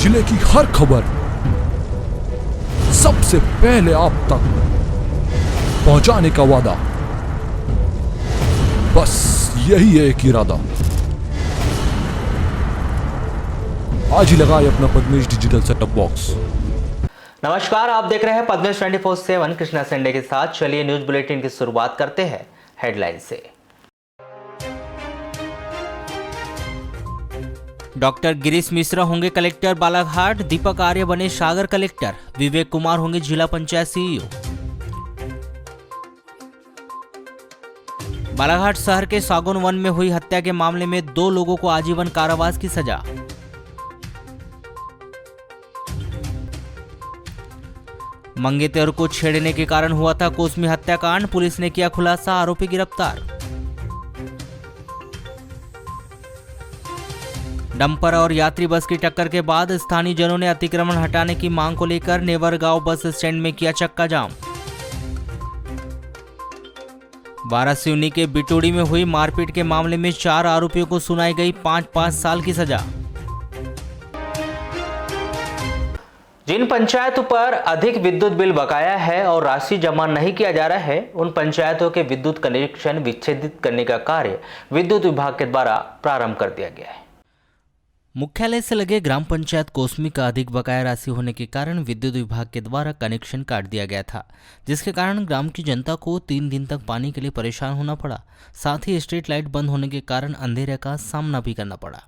जिले की हर खबर सबसे पहले आप तक पहुंचाने का वादा, बस यही है एक इरादा। आज ही लगाए अपना पद्मेश डिजिटल सेटअप बॉक्स। नमस्कार, आप देख रहे हैं पद्मेश 24/7 कृष्णा संडे के साथ। चलिए न्यूज बुलेटिन की शुरुआत करते हैं हेडलाइन से। डॉक्टर गिरीश मिश्रा होंगे कलेक्टर बालाघाट, दीपक आर्य बने सागर कलेक्टर, विवेक कुमार होंगे जिला पंचायत सीईओ। बालाघाट शहर के सागौन वन में हुई हत्या के मामले में 2 लोगों को आजीवन कारावास की सजा। मंगेतर को छेड़ने के कारण हुआ था कोसमी हत्याकांड, पुलिस ने किया खुलासा, आरोपी गिरफ्तार। डंपर और यात्री बस की टक्कर के बाद स्थानीय जनों ने अतिक्रमण हटाने की मांग को लेकर नेवरगांव बस स्टैंड में किया चक्का जाम। वारासिवनी के बिटोड़ी में हुई मारपीट के मामले में 4 आरोपियों को सुनाई गई 5-5 साल की सजा। जिन पंचायतों पर अधिक विद्युत बिल बकाया है और राशि जमा नहीं किया जा रहा है, उन पंचायतों के विद्युत कनेक्शन विच्छेदित करने का कार्य विद्युत विभाग के द्वारा प्रारंभ कर दिया गया है। मुख्यालय से लगे ग्राम पंचायत कोसमी का अधिक बकाया राशि होने के कारण विद्युत विभाग के द्वारा कनेक्शन काट दिया गया था, जिसके कारण ग्राम की जनता को 3 दिन तक पानी के लिए परेशान होना पड़ा। साथ ही स्ट्रीट लाइट बंद होने के कारण अंधेरे का सामना भी करना पड़ा।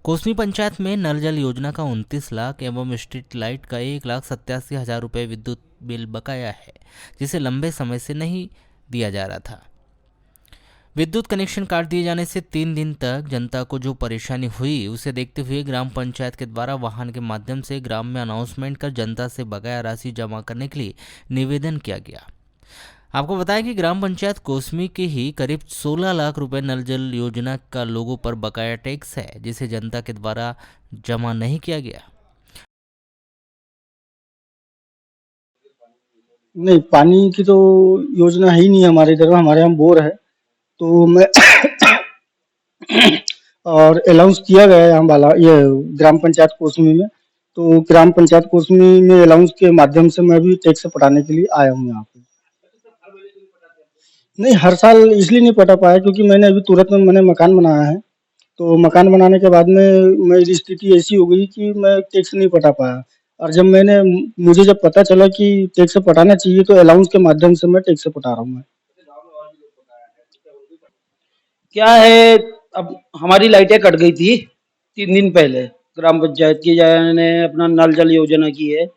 कोसमी पंचायत में नल जल योजना का 29 लाख एवं स्ट्रीट लाइट का 1,87,000 रुपये विद्युत बिल बकाया है, जिसे लंबे समय से नहीं दिया जा रहा था। विद्युत कनेक्शन काट दिए जाने से 3 दिन तक जनता को जो परेशानी हुई, उसे देखते हुए ग्राम पंचायत के द्वारा वाहन के माध्यम से ग्राम में अनाउंसमेंट कर जनता से बकाया राशि जमा करने के लिए निवेदन किया गया। आपको बताएं कि ग्राम पंचायत कोसमी के ही करीब 16 लाख रुपए नल जल योजना का लोगों पर बकाया टैक्स है, जिसे जनता के द्वारा जमा नहीं किया गया। नहीं, पानी की तो योजना है ही नहीं हमारे इधर। हमारे यहाँ बोर है, तो मैं और अलाउंस किया गया है यहाँ ये ग्राम पंचायत कोसमी में। तो ग्राम पंचायत कोसमी में अलाउंस के माध्यम से मैं भी टैक्स पटाने के लिए आया हूँ यहाँ पे। नहीं, हर साल इसलिए नहीं पटा पाया क्योंकि मैंने अभी तुरंत में मैंने मकान बनाया है। तो मकान बनाने के बाद में मेरी स्थिति ऐसी हो गई कि मैं टैक्स नहीं पटा पाया। और जब मुझे जब पता चला कि टैक्स पटाना चाहिए, तो अलाउंस के माध्यम से मैं टैक्स पटा रहा हूँ। मैं क्या है, अब हमारी लाइटें कट गई थी 3 दिन पहले। ग्राम पंचायत की ने अपना नल जल योजना की है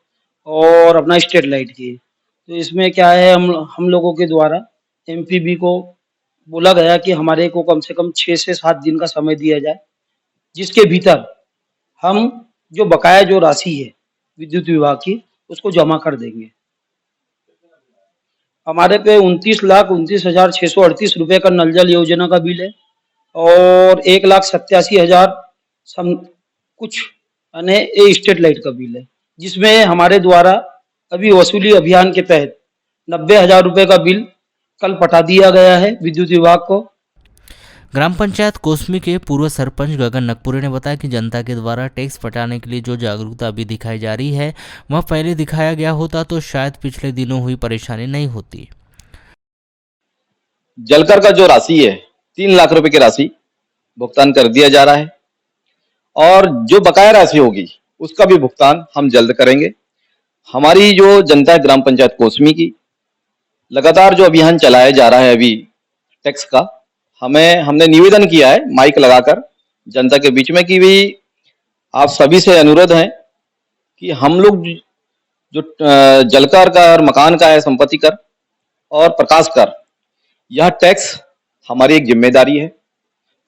और अपना स्ट्रीट लाइट की। तो इसमें क्या है, हम लोगों के द्वारा एमपीबी को बोला गया कि हमारे को कम से कम 6 से 7 दिन का समय दिया जाए, जिसके भीतर हम जो बकाया जो राशि है विद्युत विभाग की, उसको जमा कर देंगे। हमारे पे 29,29,638 रुपये का नल जल योजना का बिल है और 1,87,000 कुछ यानी स्ट्रीट लाइट का बिल है, जिसमें हमारे द्वारा अभी वसूली अभियान के तहत 90,000 रुपये का बिल कल पटा दिया गया है विद्युत विभाग को। ग्राम पंचायत कोसमी के पूर्व सरपंच गगन नकपुरे ने बताया कि जनता के द्वारा टैक्स पटाने के लिए जो जागरूकता अभी दिखाई जा रही है, वह पहले दिखाया गया होता तो शायद पिछले दिनों हुई परेशानी नहीं होती। जलकर का जो राशि है 3 लाख रुपए की राशि भुगतान कर दिया जा रहा है और जो बकाया राशि होगी उसका भी भुगतान हम जल्द करेंगे। हमारी जो जनता है ग्राम पंचायत कोसमी की, लगातार जो अभियान चलाया जा रहा है अभी टैक्स का, हमने निवेदन किया है माइक लगाकर जनता के बीच में कि भी आप सभी से अनुरोध है कि हम लोग जो जलकर का और मकान का है, संपत्ति कर और प्रकाश कर, यह टैक्स हमारी एक जिम्मेदारी है।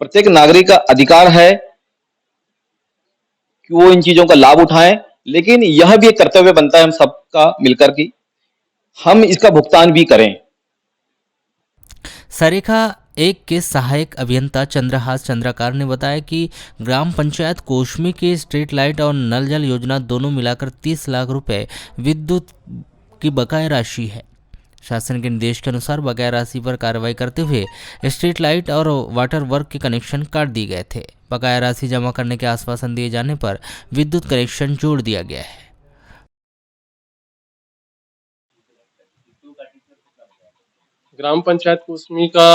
प्रत्येक नागरिक का अधिकार है कि वो इन चीजों का लाभ उठाएं, लेकिन यह भी एक कर्तव्य बनता है हम सबका मिलकर कि हम इसका भुगतान भी करें। सरेखा 1 के सहायक अभियंता चंद्रहास चंद्रकार ने बताया कि ग्राम पंचायत कोसमी के स्ट्रीट लाइट और नल जल योजना दोनों मिलाकर 30 लाख रुपए विद्युत की बकाया राशि है। शासन के निर्देश के अनुसार बकाया राशि पर कार्रवाई करते हुए स्ट्रीट लाइट और वाटर वर्क के कनेक्शन काट दिए गए थे। बकाया राशि जमा करने के आश्वासन दिए जाने पर विद्युत कनेक्शन जोड़ दिया गया है। ग्राम पंचायत कुसमी का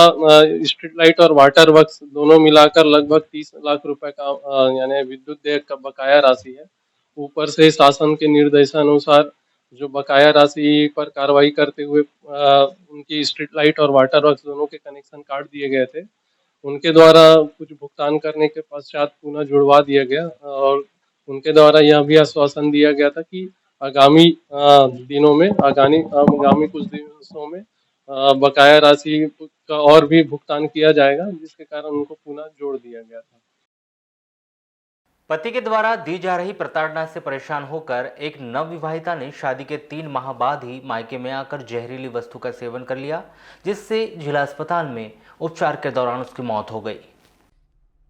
स्ट्रीट लाइट और वाटर वर्क्स दोनों मिलाकर लगभग 30 लाख रुपए का यानी विद्युत देय का बकाया राशि है। ऊपर से शासन के निर्देशानुसार जो बकाया राशि पर कार्रवाई करते हुए उनकी स्ट्रीट लाइट और वाटर वर्क्स दोनों के कनेक्शन काट दिए गए थे। उनके द्वारा कुछ भुगतान करने के पश्चात पुनः जुड़वा दिया गया और उनके द्वारा यह भी आश्वासन दिया गया था कि आगामी दिनों में आगामी कुछ दिवसों में बकाया राशि का और भी भुगतान किया जाएगा, जिसके कारण उनको पुनः जोड़ दिया गया था। पति के द्वारा दी जा रही प्रताड़ना से परेशान होकर एक नवविवाहिता ने शादी के 3 माह बाद ही मायके में आकर जहरीली वस्तु का सेवन कर लिया, जिससे जिला अस्पताल में उपचार के दौरान उसकी मौत हो गई।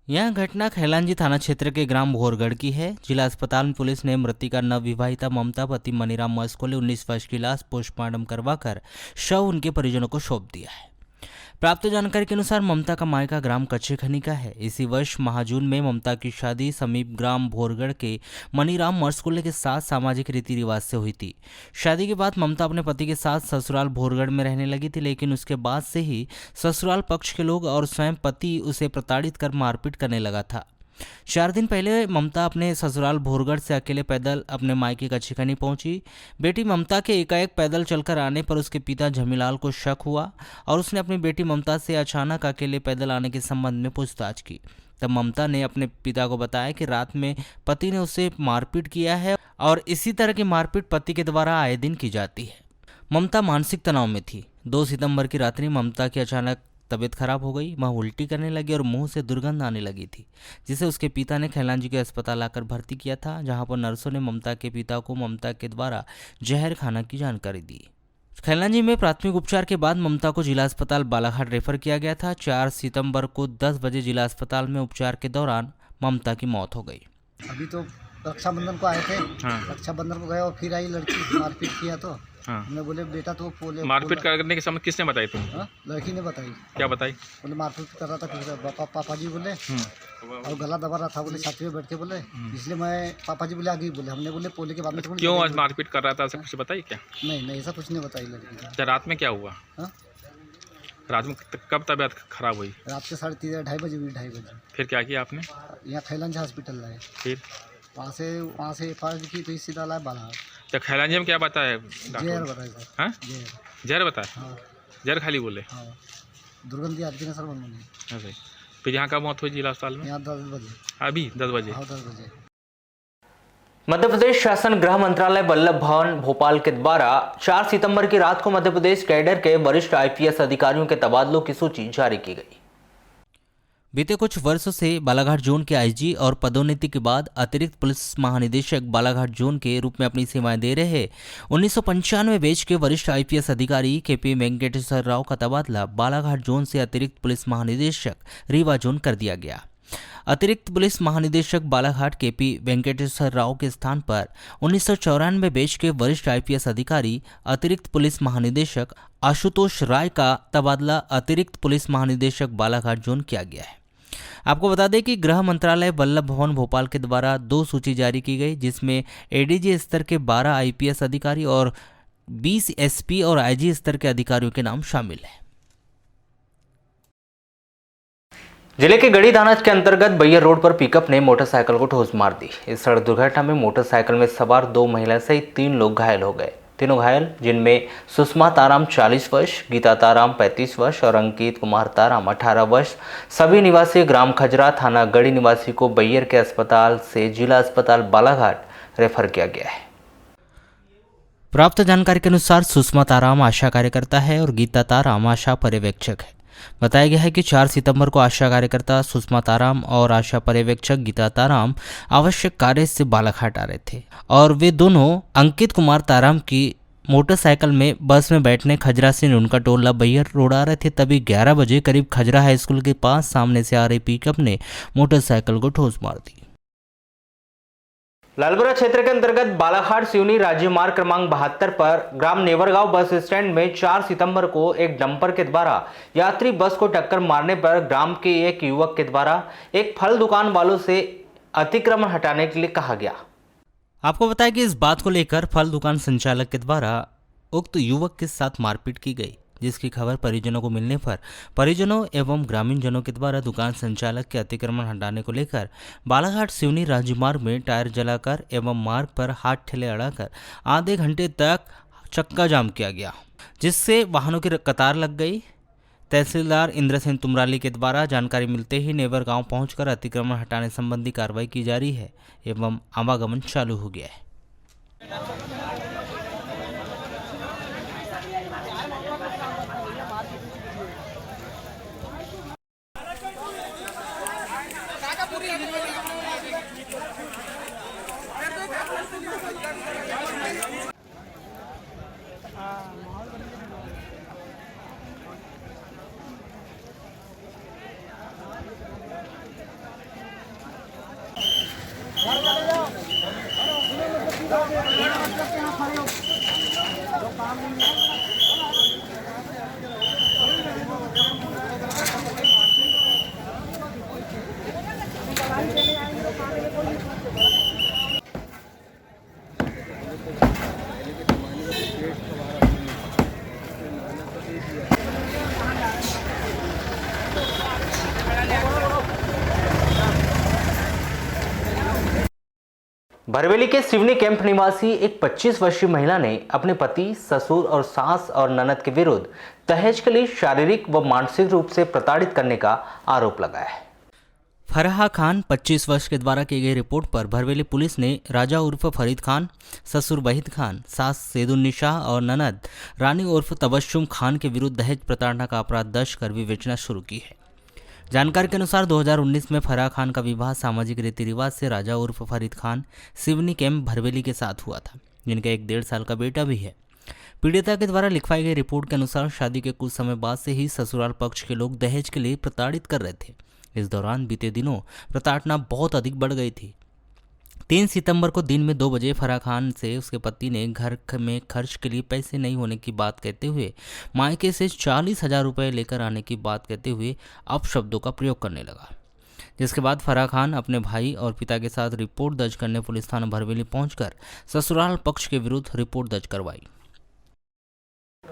यह घटना खैलांजी थाना क्षेत्र के ग्राम भोरगढ़ की है। जिला अस्पताल में पुलिस ने मृतिका नवविवाहिता ममता पति मनीराम मस्कोले 19 वर्ष की लाश पोस्टमार्टम करवाकर शव उनके परिजनों को सौंप दिया है। प्राप्त जानकारी के अनुसार ममता का मायका ग्राम कच्चे खनी का है। इसी वर्ष महाजून में ममता की शादी समीप ग्राम भोरगढ़ के मनीराम मर्सकुल्ले के साथ सामाजिक रीति रिवाज से हुई थी। शादी के बाद ममता अपने पति के साथ ससुराल भोरगढ़ में रहने लगी थी, लेकिन उसके बाद से ही ससुराल पक्ष के लोग और स्वयं पति उसे प्रताड़ित कर मारपीट करने लगा था। 4 दिन पहले ममता अपने ससुराल भोरगढ़ से अकेले पैदल अपने मायके कच्चे खनी पहुंची। बेटी ममता के एकाएक पैदल चलकर आने पर उसके पिता झमीलाल को शक हुआ और उसने अपनी बेटी ममता से अचानक अकेले पैदल आने के संबंध में पूछताछ की। तब ममता ने अपने पिता को बताया कि रात में पति ने उसे मारपीट किया है और इसी तरह की मारपीट पति के द्वारा आए दिन की जाती है। ममता मानसिक तनाव में थी। 2 सितंबर की रात्रि ममता की अचानक तबीयत खराब हो गई। वह उल्टी करने लगी और मुंह से दुर्गंध आने लगी थी, जिसे उसके पिता ने खैलांजी के अस्पताल आकर भर्ती किया था, जहां पर नर्सों ने ममता के पिता को ममता के द्वारा जहर खाना की जानकारी दी। खैलांजी में प्राथमिक उपचार के बाद ममता को जिला अस्पताल बालाघाट रेफर किया गया था। 4 सितंबर को 10 बजे जिला अस्पताल में उपचार के दौरान ममता की मौत हो गई। अभी तो रक्षाबंधन को आए थे। रक्षाबंधन को गए और फिर आई लड़की, मारपीट किया तो हमने बोले बेटा तो मारपीट करने के समय किसने बताई तुम? लड़की ने बताई। क्या बताई? बोले मारपीट कर रहा था पापा जी बोले और गला दबा रहा था बोले छाती में बैठ के बोले, इसलिए मैं पापा जी बोले आगे बोले, हमने बोले पोले के बाद में क्यों आज मारपीट कर रहा था ऐसा कुछ बताई क्या? नहीं ऐसा कुछ नहीं बताई लड़की। रात में क्या हुआ? रात में कब तबीयत खराब हुई? रात के 3:30 2:30 बजे हुई। 2:30 बजे फिर क्या किया आपने? यहाँ खैलांजी हॉस्पिटल लाए, फिर वहाँ से एफआईआर की तो सीधा लाए बालाघाट। तो खैलांजी में क्या बताया? जहर बताया सर। हाँ जहर बताया? हाँ जहर खाली बोले? हाँ दुर्गंधी आदमी ने सर बनवाई। ऐसे फिर यहाँ कब मौत हुई जिला अस्पताल में? यहाँ 10 बजे। अभी 10 बजे? हाँ 10 बजे। मध्य प्रदेश शासन गृह मंत्रालय वल्लभ भवन भोपाल के द्वारा 4 सितंबर की रात को मध्य प्रदेश कैडर के वरिष्ठ आईपीएस अधिकारियों के तबादलों की सूची जारी की गई। बीते कुछ वर्षों से बालाघाट जोन के आईजी और पदोन्नति के बाद अतिरिक्त पुलिस महानिदेशक बालाघाट जोन के रूप में अपनी सेवाएं दे रहे 1995 बैच के वरिष्ठ आईपीएस अधिकारी केपी वेंकटेश्वर राव का तबादला बालाघाट जोन से अतिरिक्त पुलिस महानिदेशक रीवा जोन कर दिया गया। अतिरिक्त पुलिस महानिदेशक बालाघाट केपी वेंकटेश्वर राव के स्थान पर 1994 बैच के वरिष्ठ आईपीएस अधिकारी अतिरिक्त पुलिस महानिदेशक आशुतोष राय का तबादला अतिरिक्त पुलिस महानिदेशक बालाघाट जोन किया गया है। आपको बता दें कि गृह मंत्रालय वल्लभ भवन भोपाल के द्वारा 2 सूची जारी की गई, जिसमें एडीजी स्तर के 12 आईपीएस अधिकारी और 20 एसपी और आईजी स्तर के अधिकारियों के नाम शामिल हैं। जिले के गढ़ी थाना के अंतर्गत बैयर रोड पर पिकअप ने मोटरसाइकिल को ठोस मार दी। इस सड़क दुर्घटना में मोटरसाइकिल में सवार 2 महिला सहित 3 लोग घायल हो गए। तीनों घायल, जिनमें सुषमा ताराम 40 वर्ष, गीता ताराम 35 वर्ष और अंकित कुमार ताराम 18 वर्ष, सभी निवासी ग्राम खजरा थाना गढ़ी निवासी को बैयर के अस्पताल से जिला अस्पताल बालाघाट रेफर किया गया है। प्राप्त जानकारी के अनुसार सुषमा ताराम आशा कार्यकर्ता है और गीता ताराम आशा पर्यवेक्षक है। बताया गया है कि 4 सितंबर को आशा कार्यकर्ता सुषमा ताराम और आशा पर्यवेक्षक गीता ताराम आवश्यक कार्य से बालाघाट आ रहे थे और वे दोनों अंकित कुमार ताराम की मोटरसाइकिल में बस में बैठने खजरा से नुनका टोला बैयर रोड आ रहे थे। तभी 11 बजे करीब खजरा हाई स्कूल के पास सामने से आ रही पिकअप ने मोटरसाइकिल को ठोस मार दी। लालपुरा क्षेत्र के अंतर्गत बालाघाट सिवनी राज्य मार्ग क्रमांक 72 पर ग्राम नेवरगांव बस स्टैंड में 4 सितंबर को एक डंपर के द्वारा यात्री बस को टक्कर मारने पर ग्राम के एक युवक के द्वारा एक फल दुकान वालों से अतिक्रमण हटाने के लिए कहा गया। आपको बताया कि इस बात को लेकर फल दुकान संचालक के द्वारा उक्त युवक के साथ मारपीट की गई, जिसकी खबर परिजनों को मिलने पर परिजनों एवं ग्रामीण जनों के द्वारा दुकान संचालक के अतिक्रमण हटाने को लेकर बालाघाट सिवनी राजमार्ग में टायर जलाकर एवं मार्ग पर हाथ ठेले अड़ाकर आधे घंटे तक चक्का जाम किया गया, जिससे वाहनों की कतार लग गई। तहसीलदार इंद्र सिंह तुमराली के द्वारा जानकारी मिलते ही नेवर गांव पहुंचकर अतिक्रमण हटाने संबंधी कार्रवाई की जा रही है एवं आवागमन चालू हो गया है। भरवेली के सिवनी कैंप निवासी एक 25 वर्षीय महिला ने अपने पति, ससुर और सास और ननद के विरुद्ध दहेज के लिए शारीरिक व मानसिक रूप से प्रताड़ित करने का आरोप लगाया है। फराह खान 25 वर्ष के द्वारा की गई रिपोर्ट पर भरवेली पुलिस ने राजा उर्फ फरीद खान, ससुर वहीद खान, सास सेदुन्निशा और ननद रानी उर्फ तबस्सुम खान के विरुद्ध दहेज प्रताड़ना का अपराध दर्ज कर विवेचना शुरू की है। जानकारी के अनुसार 2019 में फराह खान का विवाह सामाजिक रीति रिवाज से राजा उर्फ फरीद खान सिवनी कैंप भरवेली के साथ हुआ था, जिनका एक 1.5 साल का बेटा भी है। पीड़िता के द्वारा लिखवाई गई रिपोर्ट के अनुसार शादी के कुछ समय बाद से ही ससुराल पक्ष के लोग दहेज के लिए प्रताड़ित कर रहे थे। इस दौरान बीते दिनों प्रताड़ना बहुत अधिक बढ़ गई थी। 3 सितंबर को दिन में 2 बजे फराह खान से उसके पति ने घर में खर्च के लिए पैसे नहीं होने की बात कहते हुए मायके से 40,000 रुपये लेकर आने की बात कहते हुए अपशब्दों का प्रयोग करने लगा, जिसके बाद फराह खान अपने भाई और पिता के साथ रिपोर्ट दर्ज करने पुलिस थाना भरवेली पहुंचकर ससुराल पक्ष के विरुद्ध रिपोर्ट दर्ज करवाई।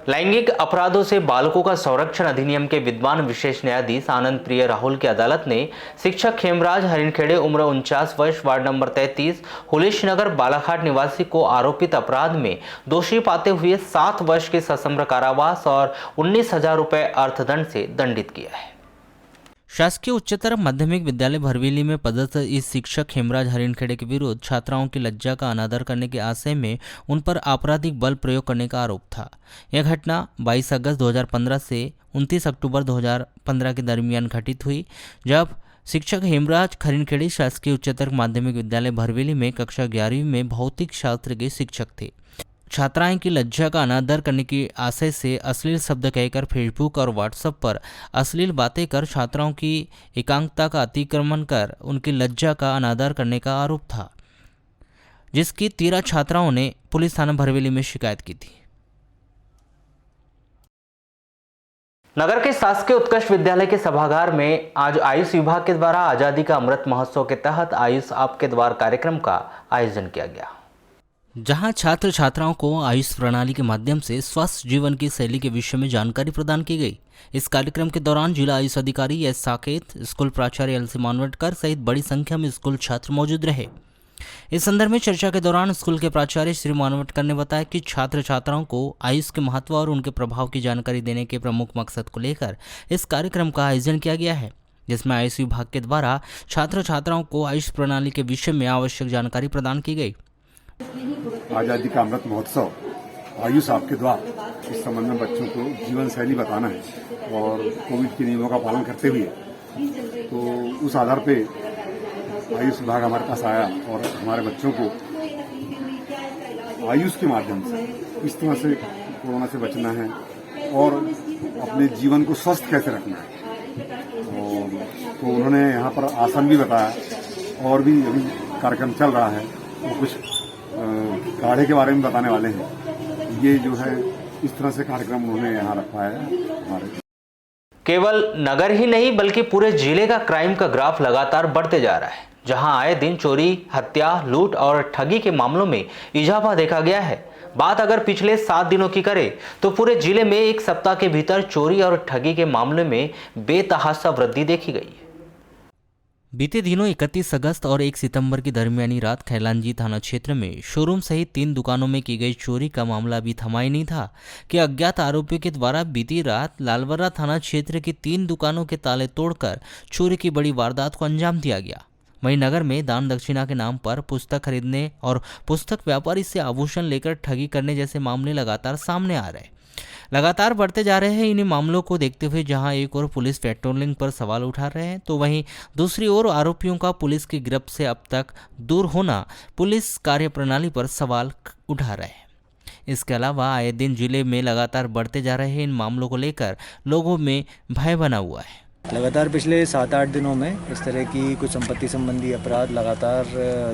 लैंगिक अपराधों से बालकों का संरक्षण अधिनियम के विद्वान विशेष न्यायाधीश आनंद प्रिय राहुल की अदालत ने शिक्षक खेमराज हरिणखेड़े उम्र 49 वर्ष वार्ड नंबर 33 हुलेश नगर बालाघाट निवासी को आरोपित अपराध में दोषी पाते हुए 7 वर्ष के सश्रम कारावास और 19,000 रुपये अर्थदंड से दंडित किया है। शासकीय उच्चतर माध्यमिक विद्यालय भरवेली में पदस्थ इस शिक्षक हेमराज हरिणखेड़े के विरुद्ध छात्राओं की लज्जा का अनादर करने के आशय में उन पर आपराधिक बल प्रयोग करने का आरोप था। यह घटना 22 अगस्त 2015 से 29 अक्टूबर 2015 के दरमियान घटित हुई, जब शिक्षक हेमराज हरिणखेड़े शासकीय उच्चतर माध्यमिक विद्यालय भरवेली में कक्षा 11वीं में भौतिक शास्त्र के शिक्षक थे। छात्राएं की लज्जा का अनादर करने की आशय से अश्लील शब्द कहकर फेसबुक और व्हाट्सएप पर अश्लील बातें कर छात्राओं की एकांकता का अतिक्रमण कर उनकी लज्जा का अनादर करने का आरोप था, जिसकी 13 छात्राओं ने पुलिस थाना भरवेली में शिकायत की थी। नगर के शासकीय उत्कृष्ट विद्यालय के सभागार में आज आयुष विभाग के द्वारा आजादी का अमृत महोत्सव के तहत आयुष आपके द्वार कार्यक्रम का आयोजन किया गया, जहां छात्र छात्राओं को आयुष प्रणाली के माध्यम से स्वस्थ जीवन की शैली के विषय में जानकारी प्रदान की गई। इस कार्यक्रम के दौरान जिला आयुष अधिकारी एस साकेत, स्कूल प्राचार्य एल सी मानवटकर सहित बड़ी संख्या में स्कूल छात्र मौजूद रहे। इस संदर्भ में चर्चा के दौरान स्कूल के प्राचार्य श्री मानवटकर ने बताया कि छात्र छात्राओं को आयुष के महत्व और उनके प्रभाव की जानकारी देने के प्रमुख मकसद को लेकर इस कार्यक्रम का आयोजन किया गया है, जिसमें आयुष विभाग के द्वारा छात्र छात्राओं को आयुष प्रणाली के विषय में आवश्यक जानकारी प्रदान की गई। आजादी का अमृत महोत्सव आयुष आपके द्वार, इस संबंध में बच्चों को जीवन शैली बताना है और कोविड के नियमों का पालन करते हुए, तो उस आधार पे आयुष विभाग हमारे पास आया और हमारे बच्चों को आयुष के माध्यम से इस तरह से कोरोना से बचना है और अपने जीवन को स्वस्थ कैसे रखना है, और तो उन्होंने यहाँ पर आसन भी बताया और भी अभी कार्यक्रम चल रहा है वो कुछ काढ़े के बारे में बताने वाले हैं। ये जो है इस तरह से कार्यक्रम उन्होंने यहाँ रखा है हमारे। केवल नगर ही नहीं बल्कि पूरे जिले का क्राइम का ग्राफ लगातार बढ़ते जा रहा है, जहां आए दिन चोरी, हत्या, लूट और ठगी के मामलों में इजाफा देखा गया है। बात अगर पिछले 7 दिनों की करें तो पूरे जिले में एक सप्ताह के भीतर चोरी और ठगी के मामले में बेतहाशा वृद्धि देखी गई है। बीते दिनों 31 अगस्त और 1 सितंबर की दरमियानी रात खैरलांजी थाना क्षेत्र में शोरूम सहित 3 दुकानों में की गई चोरी का मामला अभी थमा ही नहीं था कि अज्ञात आरोपियों के द्वारा बीती रात लालबर्रा थाना क्षेत्र की 3 दुकानों के ताले तोड़कर चोरी की बड़ी वारदात को अंजाम दिया गया। वहीं नगर में दान दक्षिणा के नाम पर पुस्तक खरीदने और पुस्तक व्यापारी से आभूषण लेकर ठगी करने जैसे मामले लगातार सामने आ रहे हैं। लगातार बढ़ते जा रहे हैं इन्हीं मामलों को देखते हुए जहां एक ओर पुलिस पेट्रोलिंग पर सवाल उठा रहे हैं तो वहीं दूसरी ओर आरोपियों का पुलिस की गिरफ्त से अब तक दूर होना पुलिस कार्यप्रणाली पर सवाल उठा रहे हैं। इसके अलावा आए दिन जिले में लगातार बढ़ते जा रहे इन मामलों को लेकर लोगों में भय बना हुआ है। लगातार पिछले 7-8 दिनों में इस तरह की कुछ संपत्ति संबंधी अपराध लगातार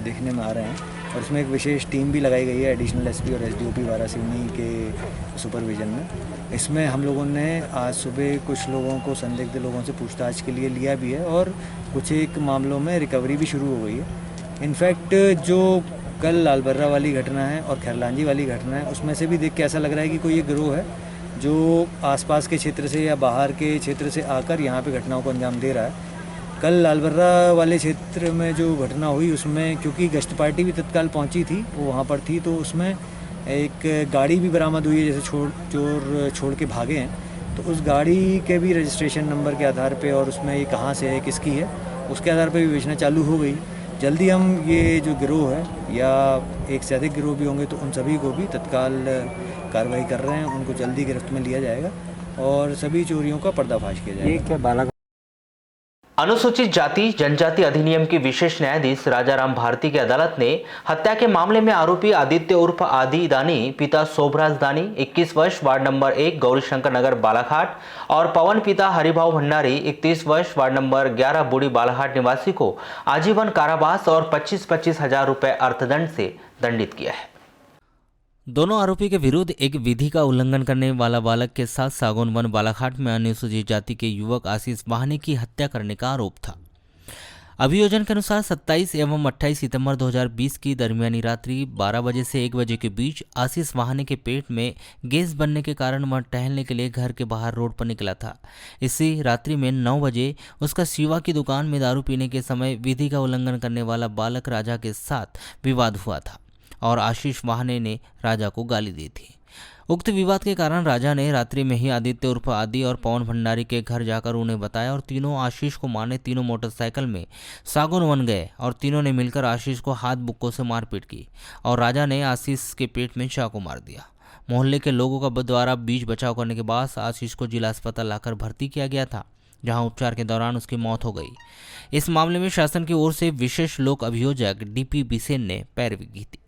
देखने में आ रहे हैं और इसमें एक विशेष टीम भी लगाई गई है एडिशनल एसपी और एसडीओपी वारासिवनी के सुपरविजन में। इसमें हम लोगों ने आज सुबह कुछ लोगों को, संदिग्ध लोगों से पूछताछ के लिए लिया भी है और कुछ एक मामलों में रिकवरी भी शुरू हो गई है। इनफैक्ट जो कल लालबर्रा वाली घटना है और खैरलांजी वाली घटना है उसमें से भी देख के ऐसा लग रहा है कि कोई एक गिरोह है जो आसपास के क्षेत्र से या बाहर के क्षेत्र से आकर यहाँ पे घटनाओं को अंजाम दे रहा है। कल लालबर्रा वाले क्षेत्र में जो घटना हुई उसमें क्योंकि गश्त पार्टी भी तत्काल पहुँची थी, वो वहाँ पर थी, तो उसमें एक गाड़ी भी बरामद हुई है जैसे चोर छोड़ के भागे हैं। तो उस गाड़ी के भी रजिस्ट्रेशन नंबर के आधार पे और उसमें ये कहाँ से है, किसकी है, उसके आधार पर विवेचना चालू हो गई। जल्दी हम ये जो गिरोह है या एक से अधिक गिरोह भी होंगे तो उन सभी को भी तत्काल कार्रवाई कर रहे हैं, उनको जल्दी गिरफ्त में लिया जाएगा और सभी चोरियों का पर्दाफाश किया जाएगा। ये क्या बालाघाट अनुसूचित जाति जनजाति अधिनियम की विशेष न्यायाधीश राजाराम भारती की अदालत ने हत्या के मामले में आरोपी आदित्य उर्फ आदि दानी, पिता शोभराज दानी 21 वर्ष वार्ड नंबर 1 गौरीशंकर नगर बालाघाट और पवन पिता हरिभाव भंडारी 31 वर्ष वार्ड नंबर 11 बूढ़ी बालाघाट निवासी को आजीवन कारावास और 25-25 हजार रुपए अर्थदंड से दंडित किया है। दोनों आरोपी के विरुद्ध एक विधि का उल्लंघन करने वाला बालक के साथ सागौन वन बालाघाट में अनुसूचित जाति के युवक आशीष वाहने की हत्या करने का आरोप था। अभियोजन के अनुसार 27 एवं 28 सितंबर 2020 की दरमियानी रात्रि 12 बजे से 1 बजे के बीच आशीष वाहने के पेट में गैस बनने के कारण वह टहलने के लिए घर के बाहर रोड पर निकला था। इसी रात्रि में 9 बजे उसका शिवा की दुकान में दारू पीने के समय विधि का उल्लंघन करने वाला बालक राजा के साथ विवाद हुआ था और आशीष वाहने ने राजा को गाली दी थी। उक्त विवाद के कारण राजा ने रात्रि में ही आदित्य उर्फ आदि और पवन भंडारी के घर जाकर उन्हें बताया और तीनों आशीष को मारने तीनों मोटरसाइकिल में सागौन वन गए और तीनों ने मिलकर आशीष को हाथ बुक्कों से मारपीट की और राजा ने आशीष के पेट में चाकू मार दिया। मोहल्ले के लोगों का द्वारा बीच बचाव करने के बाद आशीष को जिला अस्पताल लाकर भर्ती किया गया था, जहां उपचार के दौरान उसकी मौत हो गई। इस मामले में शासन की ओर से विशेष लोक अभियोजक डीपी बिसेन ने पैरवी की थी।